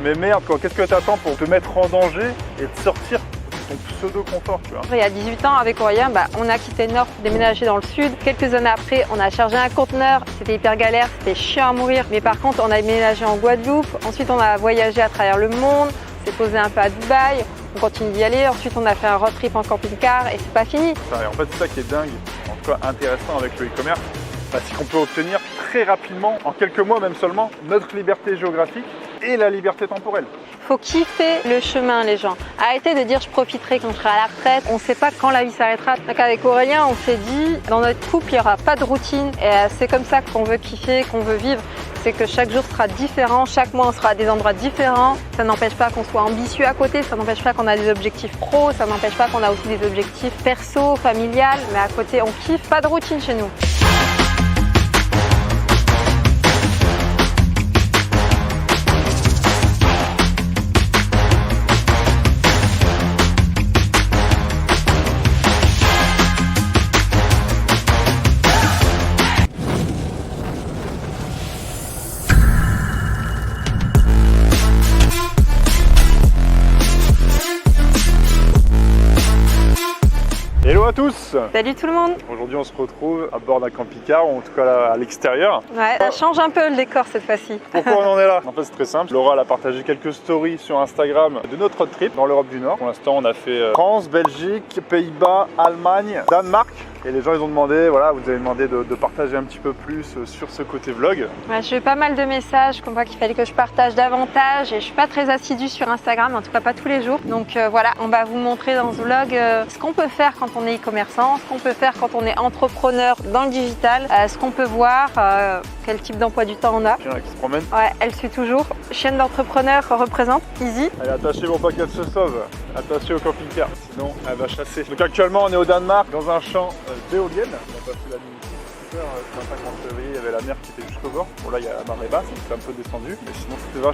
Mais merde quoi, qu'est-ce que t'attends pour te mettre en danger et te sortir de ton pseudo-confort, tu vois? Il y a 18 ans, avec Aurélien, on a quitté le Nord pour déménager dans le Sud. Quelques années après, on a chargé un conteneur. C'était hyper galère, c'était chiant à mourir. Mais par contre, on a déménagé en Guadeloupe. Ensuite, on a voyagé à travers le monde. On s'est posé un peu à Dubaï. On continue d'y aller. Ensuite, on a fait un road trip en camping-car et c'est pas fini. En fait, c'est ça qui est dingue, en tout cas intéressant avec le e-commerce. C'est qu'on peut obtenir très rapidement, en quelques mois même seulement, notre liberté géographique et la liberté temporelle. Faut kiffer le chemin, les gens. Arrêtez de dire je profiterai quand je serai à la retraite. On ne sait pas quand la vie s'arrêtera. Donc avec Aurélien, on s'est dit, dans notre couple, il n'y aura pas de routine. Et c'est comme ça qu'on veut kiffer, qu'on veut vivre. C'est que chaque jour sera différent, chaque mois on sera à des endroits différents. Ça n'empêche pas qu'on soit ambitieux à côté, ça n'empêche pas qu'on a des objectifs pro, ça n'empêche pas qu'on a aussi des objectifs perso, familial. Mais à côté, on kiffe, pas de routine chez nous. Hello à tous! Salut tout le monde! Aujourd'hui on se retrouve à bord d'un camping-car, ou en tout cas à l'extérieur. Ouais, ça change un peu le décor cette fois-ci. Pourquoi on en est là? En fait c'est très simple, Laura elle a partagé quelques stories sur Instagram de notre road trip dans l'Europe du Nord. Pour l'instant on a fait France, Belgique, Pays-Bas, Allemagne, Danemark. Et les gens ils ont demandé, voilà, vous avez demandé de partager un petit peu plus sur ce côté vlog. Ouais, j'ai eu pas mal de messages comme quoi qu'il fallait que je partage davantage et je suis pas très assidue sur Instagram, en tout cas pas tous les jours. Donc voilà, on va vous montrer dans ce vlog ce qu'on peut faire quand on est e-commerçant, ce qu'on peut faire quand on est entrepreneur dans le digital, ce qu'on peut voir, quel type d'emploi du temps on a. Chien qui se promène. Ouais, elle suit toujours. Chienne d'entrepreneur représente, Easy. Elle est attachée pour pas qu'elle se sauve, attachée au camping-car, sinon elle va chasser. Donc actuellement on est au Danemark, dans un champ d'éoliennes. On a passé la nuit ici, super. Ce matin quand on s'est réveillé, il y avait la mer qui était jusqu'au bord. Bon là il y a la marée basse, c'est un peu descendu, mais sinon c'était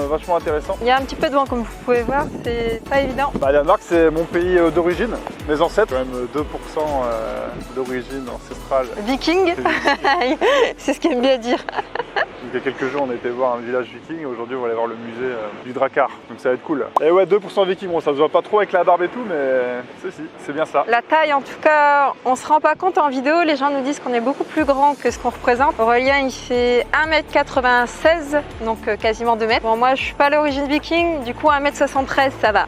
vachement intéressant. Il y a un petit peu de vent comme vous pouvez voir, c'est pas évident. Le Danemark c'est mon pays d'origine, mes ancêtres, quand même 2% d'origine ancestrale. Viking, c'est ce qu'il aime bien dire. Donc, il y a quelques jours on a été voir un village viking, aujourd'hui on va aller voir le musée du Drakkar, donc ça va être cool. Et ouais 2% viking, bon ça se voit pas trop avec la barbe et tout, mais c'est bien ça. La taille en tout cas, on se rend pas compte en vidéo, les gens nous disent qu'on est beaucoup plus grand que ce qu'on représente. Aurélien il fait 1m96, donc quasiment 2 mètres. Bon moi je suis pas à l'origine viking, du coup 1m73 ça va.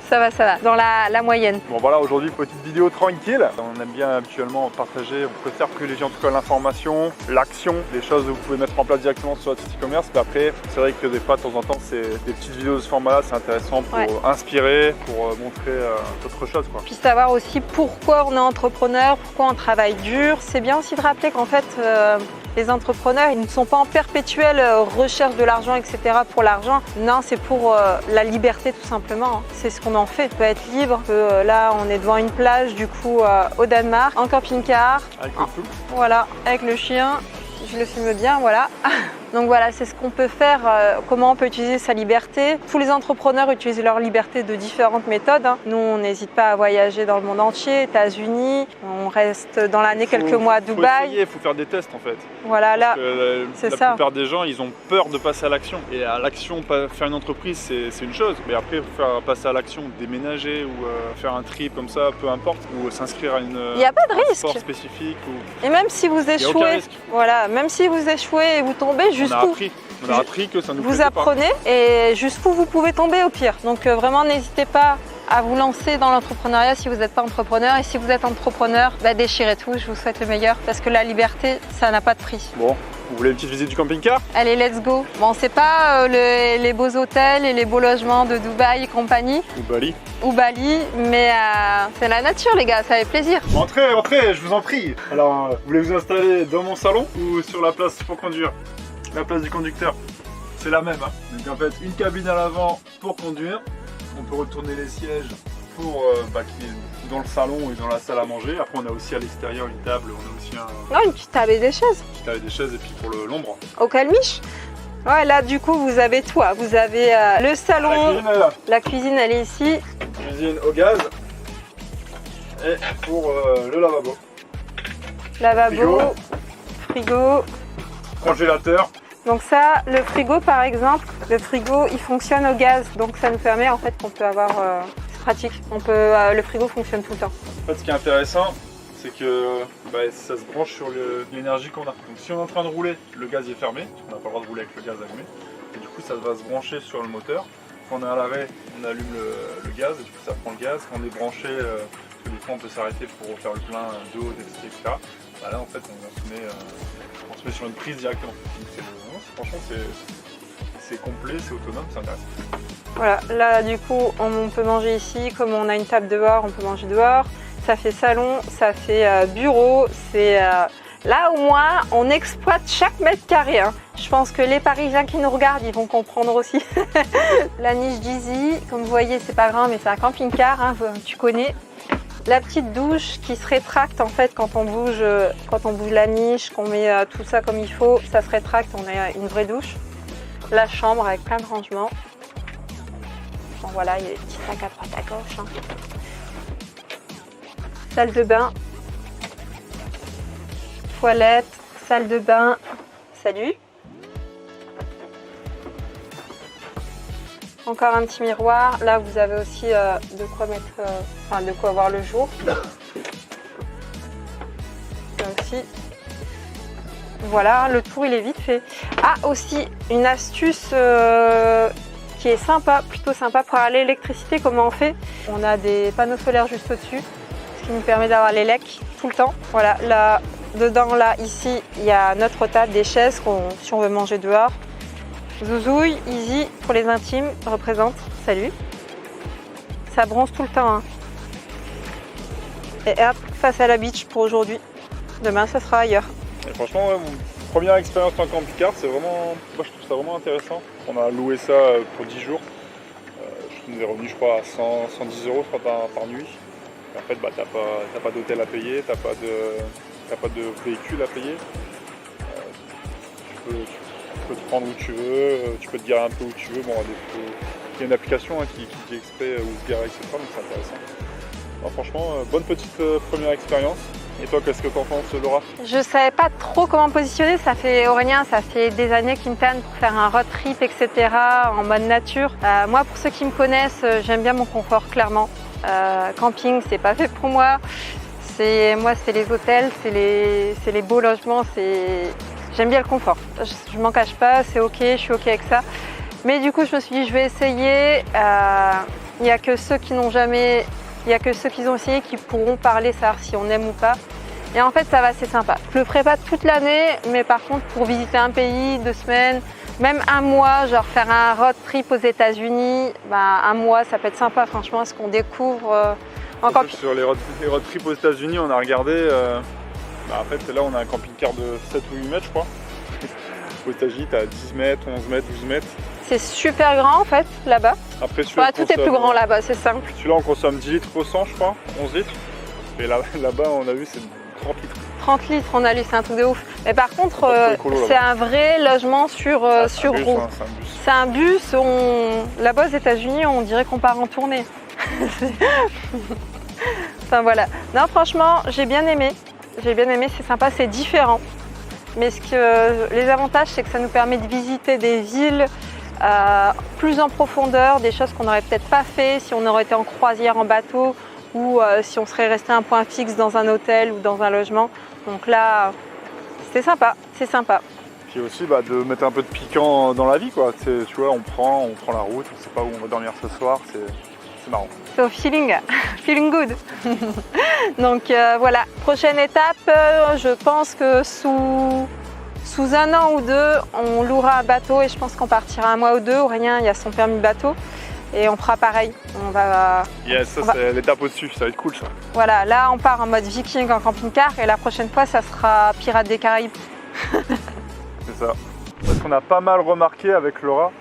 Ça va, dans la moyenne. Bon voilà, aujourd'hui petite vidéo tranquille. On aime bien habituellement partager, on préfère privilégier en tout cas l'information, l'action, des choses que vous pouvez mettre en place directement sur votre site e-commerce. Mais après, c'est vrai que des fois de temps en temps, c'est des petites vidéos de ce format-là, c'est intéressant pour inspirer, pour montrer autre chose, quoi. Puis savoir aussi pourquoi on est entrepreneur, pourquoi on travaille dur. C'est bien aussi de rappeler qu'en fait, les entrepreneurs, ils ne sont pas en perpétuelle recherche de l'argent, etc. pour l'argent. Non, c'est pour la liberté tout simplement. C'est ce qu'on en fait. On peut être libre. Là, on est devant une plage, du coup, au Danemark, en camping-car. Avec le fou. Voilà, avec le chien. Je le filme bien, voilà. Donc voilà, c'est ce qu'on peut faire, comment on peut utiliser sa liberté. Tous les entrepreneurs utilisent leur liberté de différentes méthodes. Nous, on n'hésite pas à voyager dans le monde entier, États-Unis. On reste dans l'année quelques mois à Dubaï. Il faut faire des tests en fait. Voilà, là, c'est ça. La plupart des gens, ils ont peur de passer à l'action. Et à l'action, faire une entreprise, c'est une chose. Mais après, faire passer à l'action, déménager ou faire un trip comme ça, peu importe, ou s'inscrire à une il y a pas de risque. sport spécifique. Ou... Et même si vous échouez, voilà, même si vous échouez et vous tombez, on a appris que ça nous vous apprenez pas. Et jusqu'où vous pouvez tomber au pire. Donc vraiment n'hésitez pas à vous lancer dans l'entrepreneuriat si vous n'êtes pas entrepreneur. Et si vous êtes entrepreneur, déchirez tout, je vous souhaite le meilleur. Parce que la liberté, ça n'a pas de prix. Bon, vous voulez une petite visite du camping-car? Allez, let's go. Bon, c'est pas les beaux hôtels et les beaux logements de Dubaï et compagnie. Ou Bali, mais c'est la nature les gars, ça fait plaisir. Entrez, je vous en prie. Alors, vous voulez vous installer dans mon salon ou sur la place pour conduire? La place du conducteur, c'est la même. Hein. Donc en fait, une cabine à l'avant pour conduire. On peut retourner les sièges pour qui est dans le salon et dans la salle à manger. Après, on a aussi à l'extérieur une table. On a aussi une petite table et des chaises. Une petite table et des chaises et puis pour l'ombre. Au calmiche. Ouais, là du coup vous avez tout. Vous avez le salon, la cuisine elle est ici. Cuisine au gaz et pour le lavabo. Lavabo, frigo, congélateur. Donc ça, le frigo par exemple, le frigo il fonctionne au gaz, donc ça nous permet en fait qu'on peut avoir, c'est pratique, le frigo fonctionne tout le temps. En fait, ce qui est intéressant, c'est que ça se branche sur l'énergie qu'on a. Donc si on est en train de rouler, le gaz est fermé, on n'a pas le droit de rouler avec le gaz allumé, et du coup ça va se brancher sur le moteur. Quand on est à l'arrêt, on allume le gaz, et du coup ça prend le gaz. Quand on est branché, parce que des fois on peut s'arrêter pour faire le plein d'eau, etc. Là en fait on se met sur une prise directement. Donc franchement c'est complet, c'est autonome, c'est intéressant. Voilà, là du coup on peut manger ici, comme on a une table dehors, on peut manger dehors. Ça fait salon, ça fait bureau, c'est là au moins on exploite chaque mètre carré. Hein. Je pense que les Parisiens qui nous regardent, ils vont comprendre aussi. La niche d'Easy, comme vous voyez, c'est pas grand mais c'est un camping-car, hein, tu connais. La petite douche qui se rétracte en fait quand on bouge la niche, qu'on met tout ça comme il faut, ça se rétracte, on a une vraie douche. La chambre avec plein de rangements. Bon voilà, il y a des petits sacs à droite à gauche. Hein. Salle de bain. Toilette, salle de bain. Salut. Encore un petit miroir. Là, vous avez aussi de quoi mettre, de quoi voir le jour. Là aussi. Voilà, le tour il est vite fait. Ah, aussi une astuce qui est sympa, plutôt sympa pour avoir l'électricité. Comment on fait? On a des panneaux solaires juste au-dessus, ce qui nous permet d'avoir les lecs tout le temps. Voilà, là, dedans, là, ici, il y a notre table, des chaises si on veut manger dehors. Zouzouille, Easy, pour les intimes, représente. Salut. Ça bronze tout le temps. Hein. Et hop, face à la beach pour aujourd'hui. Demain, ça sera ailleurs. Et franchement, ouais, mon première expérience en camping-car, c'est vraiment, moi je trouve ça vraiment intéressant. On a loué ça pour 10 jours. Je nous est revenu, je crois, à 110 € je crois, par nuit. Et en fait, t'as pas d'hôtel à payer, t'as pas de véhicule à payer. Tu peux te prendre où tu veux, tu peux te garer un peu où tu veux. Bon, il y a une application qui dit exprès où se garer, etc. Donc c'est intéressant. Alors, franchement, bonne petite première expérience. Et toi, qu'est-ce que t'en penses, Laura? Je savais pas trop comment me positionner. Aurélien, ça fait des années qu'il me tanne pour faire un road trip, etc. en mode nature. Moi, pour ceux qui me connaissent, j'aime bien mon confort, clairement. Camping, c'est pas fait pour moi. Moi, c'est les hôtels, c'est les beaux logements. J'aime bien le confort. Je m'en cache pas, c'est ok, je suis ok avec ça. Mais du coup, je me suis dit, je vais essayer. Il n'y a que ceux qui n'ont jamais... Il n'y a que ceux qui ont essayé qui pourront parler, savoir si on aime ou pas. Et en fait, ça va, c'est sympa. Je le ferai pas toute l'année, mais par contre, pour visiter un pays, 2 semaines, même un mois, genre faire un road trip aux États-Unis, un mois, ça peut être sympa, franchement, ce qu'on découvre en camping. Sur les road trips aux États-Unis, on a regardé. En fait, là, on a un camping-car de 7 ou 8 mètres, je crois. Aux États-Unis, tu as 10 mètres, 11 mètres, 12 mètres. C'est super grand en fait, là-bas. Après, celui-là, tout est plus grand là-bas, c'est simple. Celui-là, on consomme 10 litres au 100, je crois, 11 litres. Et là-bas, on a vu, c'est 30 litres. 30 litres, on a lu, c'est un truc de ouf. Mais par contre, c'est un vrai logement sur route. C'est un bus. Là-bas, aux États-Unis, on dirait qu'on part en tournée. Enfin voilà. Non, franchement, j'ai bien aimé. C'est sympa, c'est différent. Mais les avantages, c'est que ça nous permet de visiter des villes plus en profondeur, des choses qu'on n'aurait peut-être pas fait si on aurait été en croisière en bateau ou si on serait resté à un point fixe dans un hôtel ou dans un logement. Donc là, c'est sympa. Puis aussi de mettre un peu de piquant dans la vie, quoi. Tu vois, on prend la route, on ne sait pas où on va dormir ce soir, c'est marrant. So feeling good. Donc voilà, prochaine étape, je pense que sous 1 an ou 2, on louera un bateau et je pense qu'on partira 1 mois ou 2. Aurélien, il y a son permis bateau et on fera pareil. C'est l'étape au-dessus, ça va être cool ça. Voilà, là on part en mode viking en camping-car et la prochaine fois, ça sera Pirates des Caraïbes. C'est ça. Ce qu'on a pas mal remarqué avec Laura,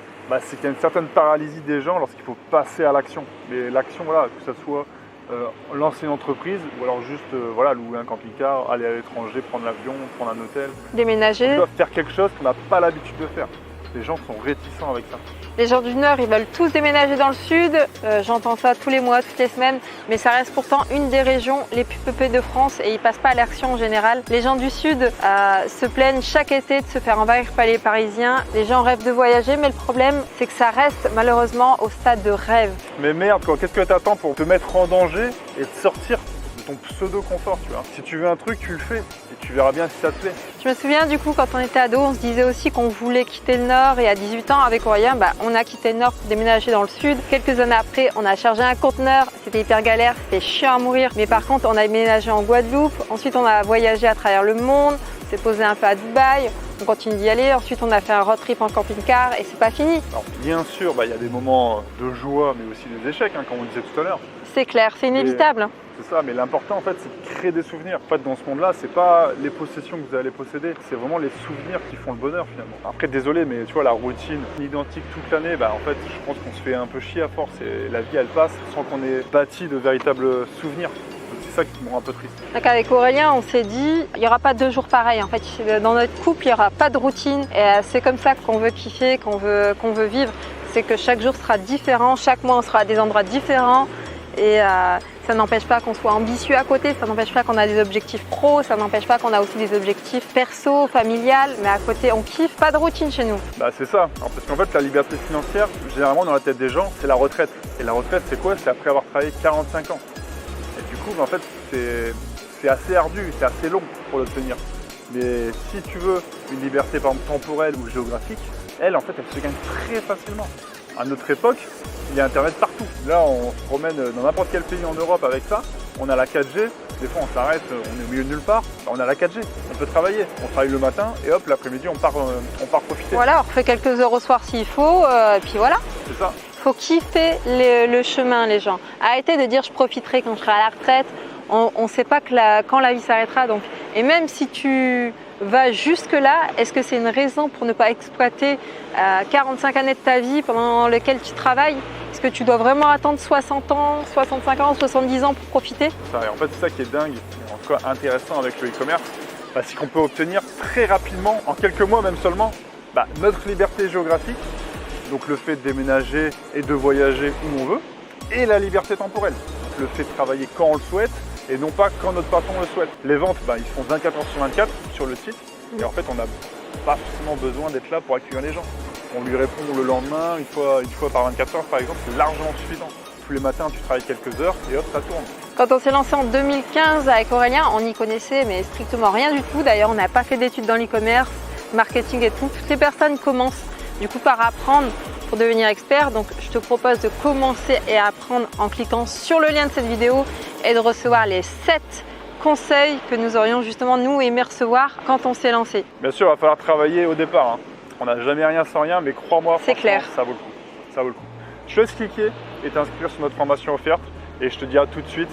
c'est qu'il y a une certaine paralysie des gens lorsqu'il faut passer à l'action. Mais l'action, voilà, que ce soit lancer une entreprise ou alors juste louer un camping-car, aller à l'étranger, prendre l'avion, prendre un hôtel. Déménager. On doit faire quelque chose qu'on n'a pas l'habitude de faire. les gens sont réticents avec ça. Les gens du Nord, ils veulent tous déménager dans le Sud. J'entends ça tous les mois, toutes les semaines. Mais ça reste pourtant une des régions les plus peuplées de France et ils passent pas à l'action en général. Les gens du Sud se plaignent chaque été de se faire envahir par les Parisiens. Les gens rêvent de voyager, mais le problème, c'est que ça reste malheureusement au stade de rêve. Mais merde, qu'est-ce que t'attends pour te mettre en danger et te sortir de ton pseudo-confort, tu vois? Si tu veux un truc, tu le fais et tu verras bien si ça te plaît. Je me souviens du coup quand on était ado, on se disait aussi qu'on voulait quitter le Nord et à 18 ans avec Aurélien, on a quitté le Nord pour déménager dans le Sud. Quelques années après, on a chargé un conteneur, c'était hyper galère, c'était chiant à mourir. Mais par contre, on a déménagé en Guadeloupe, ensuite on a voyagé à travers le monde, on s'est posé un peu à Dubaï, on continue d'y aller, ensuite on a fait un road trip en camping-car et c'est pas fini. Alors, bien sûr, il y a des moments de joie mais aussi des échecs, hein, comme on disait tout à l'heure. C'est clair, c'est inévitable. C'est ça, mais l'important en fait c'est de créer des souvenirs. En fait dans ce monde-là, c'est pas les possessions que vous allez posséder, c'est vraiment les souvenirs qui font le bonheur finalement. Après désolé, mais tu vois la routine identique toute l'année, en fait je pense qu'on se fait un peu chier à force et la vie elle passe sans qu'on ait bâti de véritables souvenirs. C'est ça qui me rend un peu triste. Donc avec Aurélien, on s'est dit, il n'y aura pas 2 jours pareils. En fait, dans notre couple, il n'y aura pas de routine. Et c'est comme ça qu'on veut kiffer, qu'on veut vivre. C'est que chaque jour sera différent, chaque mois on sera à des endroits différents. Et ça n'empêche pas qu'on soit ambitieux à côté, ça n'empêche pas qu'on a des objectifs pro, ça n'empêche pas qu'on a aussi des objectifs perso, familial, mais à côté on kiffe, pas de routine chez nous. C'est ça, alors, parce qu'en fait la liberté financière, généralement dans la tête des gens, c'est la retraite. Et la retraite c'est quoi? C'est après avoir travaillé 45 ans. Et du coup en fait c'est assez ardu, c'est assez long pour l'obtenir. Mais si tu veux une liberté par exemple temporelle ou géographique, elle se gagne très facilement. À notre époque, il y a Internet partout. Là, on se promène dans n'importe quel pays en Europe avec ça. On a la 4G. Des fois, on s'arrête, on est au milieu de nulle part. On a la 4G. On peut travailler. On travaille le matin et hop, l'après-midi, on part profiter. Voilà, on refait quelques heures au soir s'il faut. Et puis voilà. C'est ça. Faut kiffer le chemin, les gens. Arrêtez de dire je profiterai quand je serai à la retraite. On ne sait pas quand la vie s'arrêtera. Donc. Et même si tu vas jusque-là, est-ce que c'est une raison pour ne pas exploiter 45 années de ta vie pendant lesquelles tu travailles? Est-ce que tu dois vraiment attendre 60 ans, 65 ans, 70 ans pour profiter? Ça, et en fait, c'est ça qui est dingue, en tout cas intéressant avec le e-commerce, c'est qu'on peut obtenir très rapidement, en quelques mois même seulement, notre liberté géographique, donc le fait de déménager et de voyager où on veut, et la liberté temporelle, donc le fait de travailler quand on le souhaite, et non pas quand notre patron le souhaite. Les ventes, ils se font 24 heures sur 24 sur le site, et en fait, on n'a pas forcément besoin d'être là pour accueillir les gens. On lui répond le lendemain, une fois par 24 heures par exemple, c'est largement suffisant. Tous les matins, tu travailles quelques heures et hop, ça tourne. Quand on s'est lancé en 2015 avec Aurélien, on n'y connaissait mais strictement rien du tout. D'ailleurs, on n'a pas fait d'études dans l'e-commerce, marketing et tout. Toutes les personnes commencent du coup par apprendre pour devenir expert. Donc, je te propose de commencer et apprendre en cliquant sur le lien de cette vidéo et de recevoir les 7 conseils que nous aurions justement nous aimé recevoir quand on s'est lancé. Bien sûr, il va falloir travailler au départ. On n'a jamais rien sans rien, mais crois-moi, c'est clair. Ça vaut le coup. Ça vaut le coup. Je te laisse cliquer et t'inscrire sur notre formation offerte. Et je te dis à tout de suite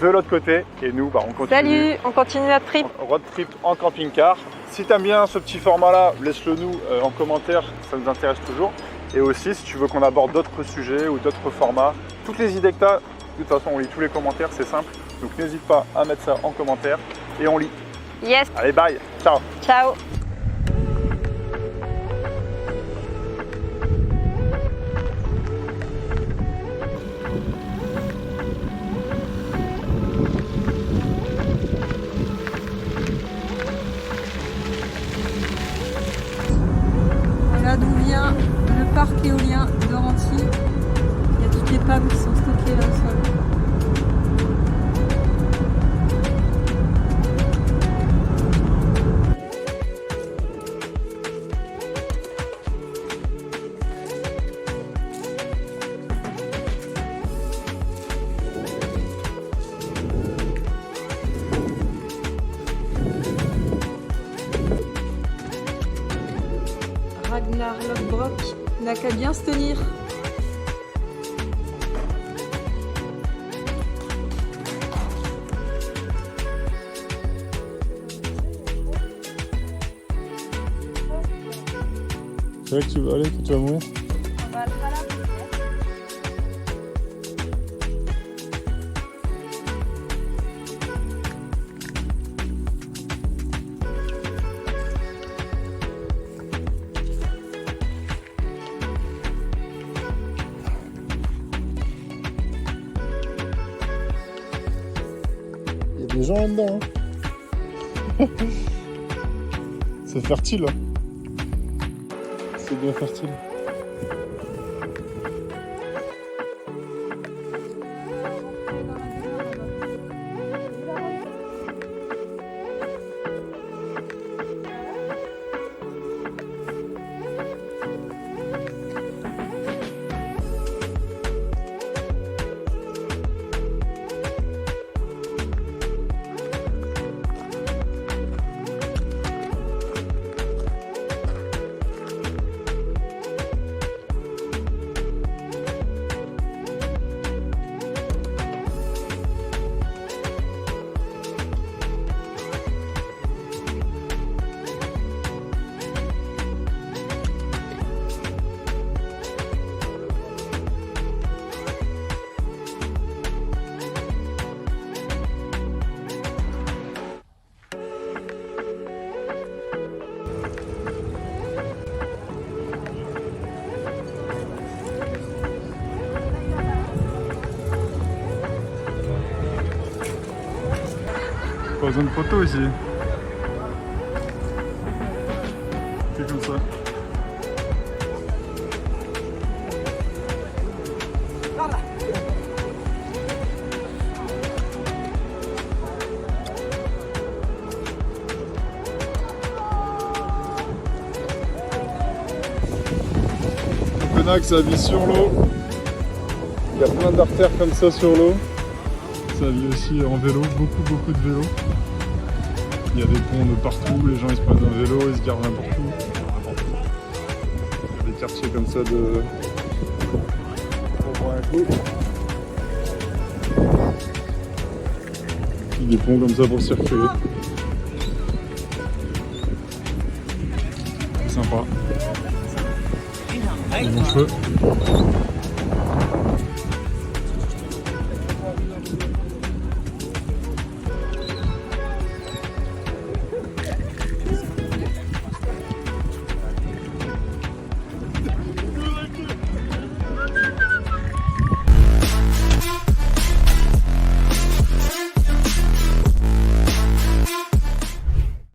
de l'autre côté. Et nous, on continue. Salut, on continue notre trip. Road trip en camping-car. Si tu aimes bien ce petit format-là, laisse-le nous en commentaire, ça nous intéresse toujours. Et aussi, si tu veux qu'on aborde d'autres sujets ou d'autres formats, toutes les idées que tu as, de toute façon, on lit tous les commentaires, c'est simple. Donc n'hésite pas à mettre ça en commentaire et on lit. Yes. Allez, bye. Ciao. Ciao. Voilà d'où vient le parc éolien de Ranty. Il y a toutes les pannes qui sont stockées là au sol. Ragnar Lodbrok n'a qu'à bien se tenir. C'est vrai que tu vas aller, que tu vas mourir. des gens là-dedans. Hein. C'est fertile. C'est bien fertile. Pas besoin de photo ici. C'est comme ça. Copenhague, ça vit sur l'eau. Il y a plein d'artères comme ça sur l'eau. Ça vit aussi en vélo, beaucoup de vélos. Il y a des ponts de partout, les gens ils se prennent un vélo, ils se garent n'importe où. Il y a des quartiers comme ça de... Pour boire un coup. Puis des ponts comme ça pour circuler. C'est sympa. Bon feu.